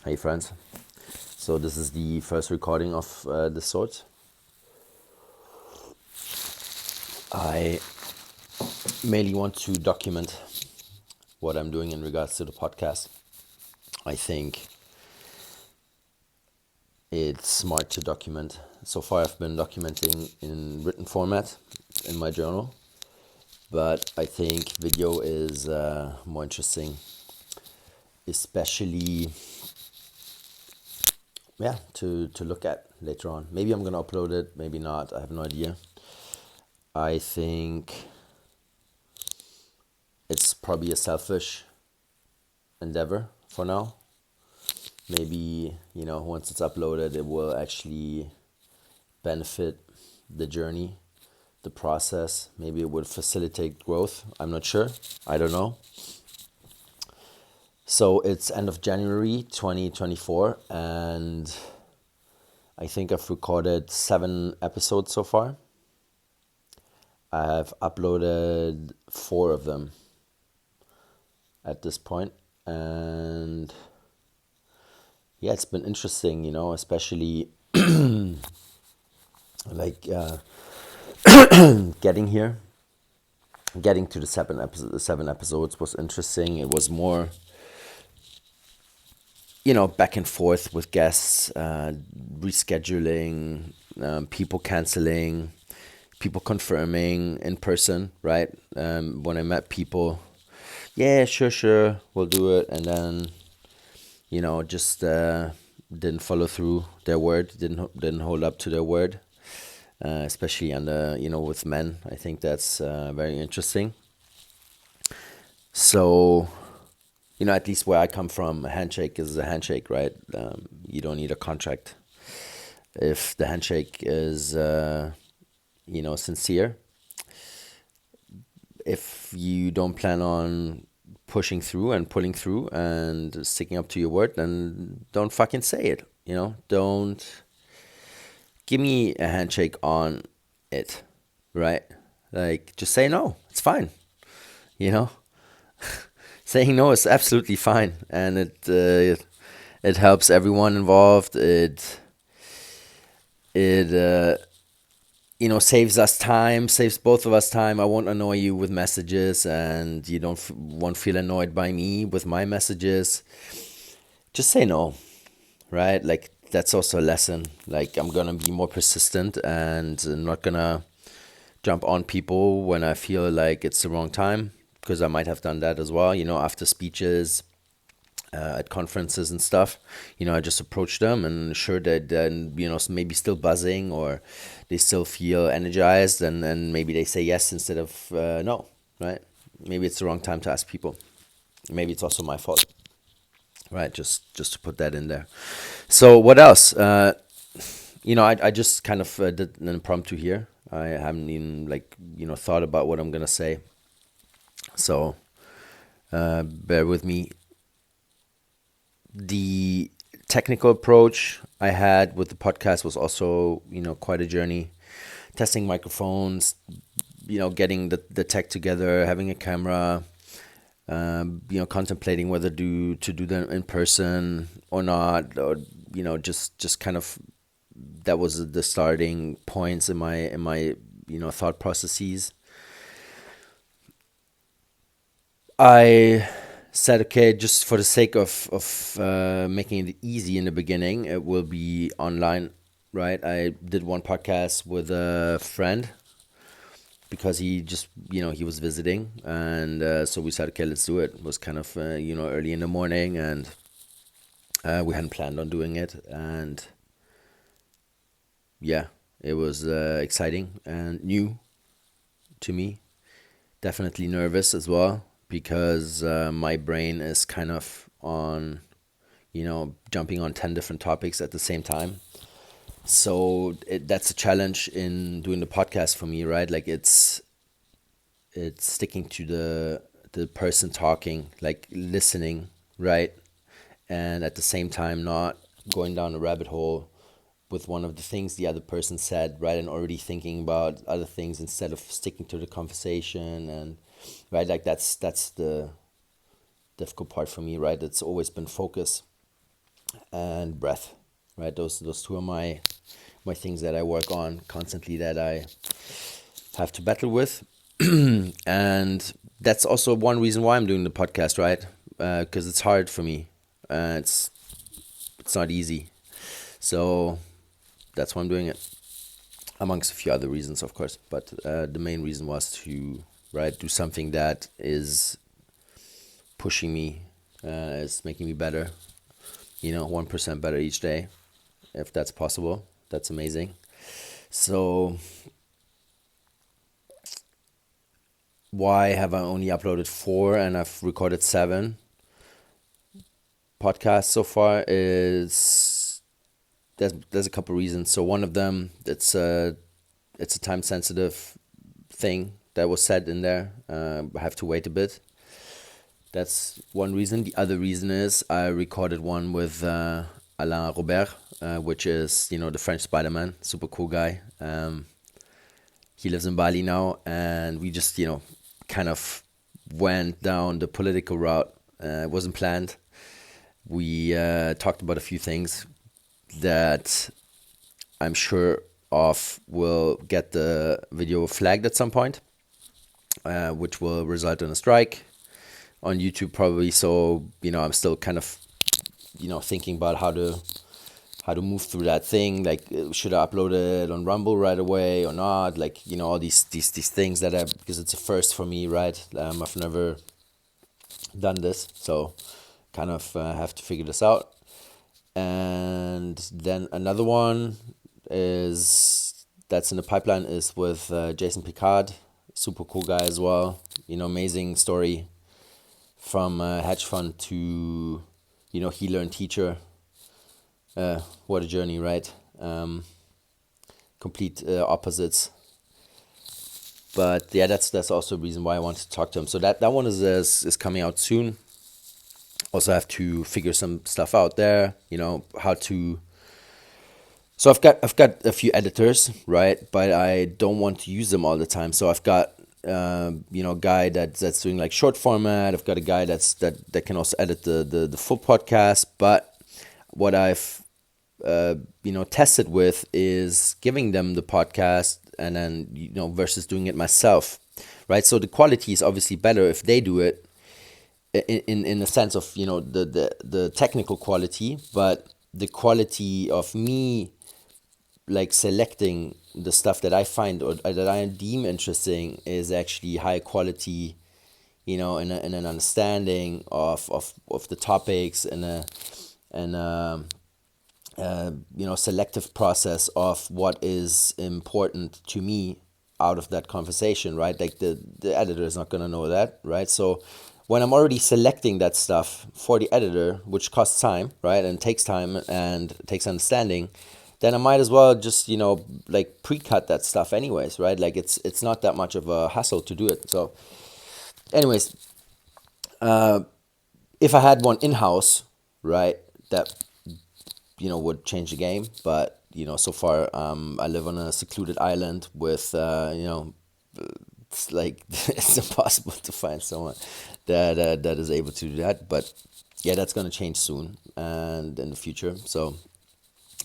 Hey friends, so this is the first recording of this sort. I mainly want to document what I'm doing in regards to the podcast. I think it's smart to document. So far I've been documenting in written format in my journal, but I think video is more interesting, especially to look at later on. Maybe I'm gonna upload it, maybe not, I have no idea. I think it's probably a selfish endeavor for now. Maybe, once it's uploaded, it will actually benefit the journey, the process. Maybe it would facilitate growth. I'm not sure. I don't know. So it's end of January 2024, and I think I've recorded 7 episodes so far. I have uploaded 4 of them at this point, and yeah, it's been interesting, especially like getting here, getting to the 7 episodes was interesting. It was more, back and forth with guests, rescheduling, people canceling, people confirming in person, right? When I met people, yeah, sure, we'll do it, and then just didn't follow through their word, didn't hold up to their word, especially with men. I think that's very interesting. So, at least where I come from, a handshake is a handshake, right? You don't need a contract. If the handshake is, sincere, if you don't plan on pushing through and pulling through and sticking up to your word, then don't fucking say it. Don't give me a handshake on it, right? Like, just say no. It's fine. You know, saying no is absolutely fine, and it helps everyone involved. It saves us time, saves both of us time. I won't annoy you with messages, and you won't feel annoyed by me with my messages. Just say no, right? Like, that's also a lesson. Like, I'm gonna be more persistent and not gonna jump on people when I feel like it's the wrong time, because I might have done that as well. After speeches, at conferences and stuff, I just approach them and sure that then, maybe still buzzing or they still feel energized, and maybe they say yes instead of no, right? Maybe it's the wrong time to ask people. Maybe it's also my fault, right? Just to put that in there. So what else? I just kind of did an impromptu here. I haven't even thought about what I'm gonna say. So bear with me. The technical approach I had with the podcast was also, quite a journey. Testing microphones, getting the tech together, having a camera, contemplating whether to do them in person or not, or just kind of, that was the starting points in my thought processes. I said, okay, just for the sake of making it easy in the beginning, it will be online, right? I did one podcast with a friend because he just, he was visiting. And so we said, okay, let's do it. It was kind of, early in the morning, and we hadn't planned on doing it. And yeah, it was exciting and new to me. Definitely nervous as well, because my brain is kind of on, jumping on 10 different topics at the same time. So that's a challenge in doing the podcast for me, right? Like, it's sticking to the person talking, like listening, right? And at the same time not going down a rabbit hole with one of the things the other person said, right? And already thinking about other things instead of sticking to the conversation. And right, like, that's the difficult part for me, right? It's always been focus. and breath, right? Those two are my things that I work on constantly, that I have to battle with. And that's also one reason why I'm doing the podcast, right? Because it's hard for me. It's not easy. So that's why I'm doing it, amongst a few other reasons, of course. But the main reason was to, right, do something that is pushing me, is making me better. 1% better each day, if that's possible. That's amazing. So why have I only uploaded 4 and I've recorded 7 podcasts so far? Is there's a couple reasons. So one of them, it's a time sensitive thing that was said in there. I have to wait a bit. That's one reason. The other reason is I recorded one with Alain Robert, which is, the French Spider-Man, super cool guy. He lives in Bali now, and we just, kind of went down the political route. It wasn't planned. We talked about a few things that I'm sure of will get the video flagged at some point, which will result in a strike on YouTube probably. So, I'm still kind of, thinking about how to move through that thing. Like, should I upload it on Rumble right away or not? Like, all these things because it's a first for me, right? I've never done this, so kind of have to figure this out. And then another one that's in the pipeline is with Jason Picard, super cool guy as well. Amazing story from hedge fund to, he learned teacher. What a journey, right? Complete opposites. But yeah, that's also a reason why I wanted to talk to him. So that one is coming out soon. Also have to figure some stuff out there, how to. So I've got a few editors, right? But I don't want to use them all the time. So I've got a guy that's doing like short format. I've got a guy that can also edit the full podcast. But what I've tested with is giving them the podcast and then versus doing it myself, right? So the quality is obviously better if they do it, in the sense of the technical quality, but the quality of me like selecting the stuff that I find or that I deem interesting is actually high quality, in an understanding of the topics and selective process of what is important to me out of that conversation, right? Like the editor is not going to know that, right? So when I'm already selecting that stuff for the editor, which costs time, right, and takes time and takes understanding, then I might as well just like pre-cut that stuff anyways, right? Like it's not that much of a hassle to do it. So anyways, if I had one in-house, right, that would change the game. But so far I live on a secluded island with it's like it's impossible to find someone that is able to do that. But yeah, that's gonna change soon and in the future. So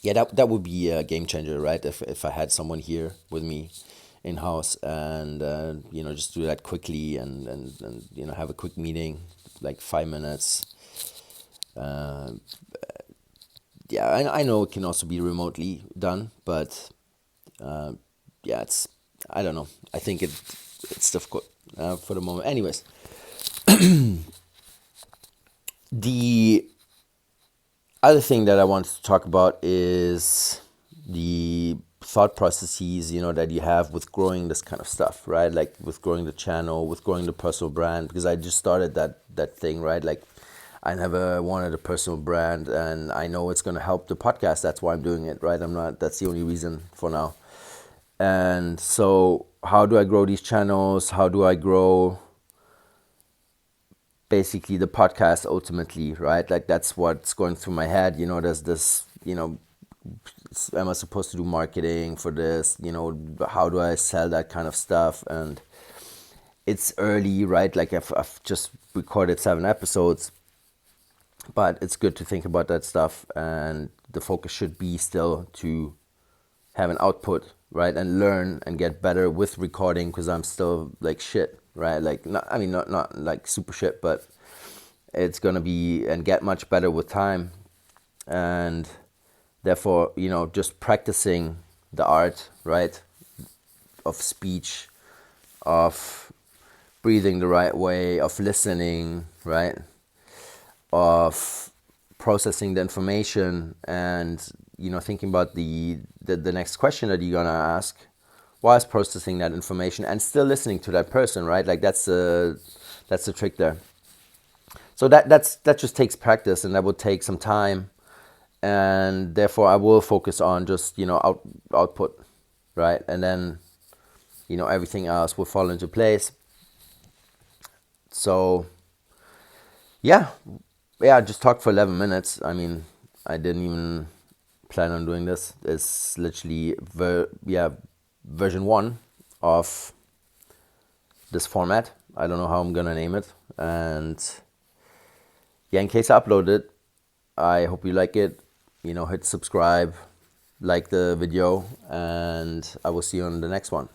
yeah, that would be a game changer, right? If I had someone here with me in house and just do that quickly and have a quick meeting, like 5 minutes. Yeah, I know it can also be remotely done, but yeah, I don't know. I think it's difficult for the moment. Anyways, the other thing that I wanted to talk about is the thought processes, that you have with growing this kind of stuff, right? Like with growing the channel, with growing the personal brand, because I just started that thing, right? Like I never wanted a personal brand, and I know it's going to help the podcast. That's why I'm doing it, right? That's the only reason for now. And so how do I grow these channels? How do I grow basically the podcast ultimately, right? Like that's what's going through my head. There's this, am I supposed to do marketing for this? How do I sell that kind of stuff? And it's early, right? Like I've just recorded 7 episodes. But it's good to think about that stuff, and the focus should be still to have an output, right, and learn and get better with recording, because I'm still like shit, right? Like, not, I mean, not like super shit, but it's gonna be and get much better with time, and therefore, just practicing the art, right, of speech, of breathing the right way, of listening, right, of processing the information, and thinking about the next question that you're gonna ask whilst processing that information and still listening to that person, right? Like, that's the trick there. So that just takes practice, and that will take some time, and therefore I will focus on just output, right, and then everything else will fall into place. So yeah, I just talked for 11 minutes. I mean, I didn't even plan on doing this. It's literally version 1 of this format. I don't know how I'm gonna name it. And yeah, in case I upload it, I hope you like it. Hit subscribe, like the video, and I will see you on the next one.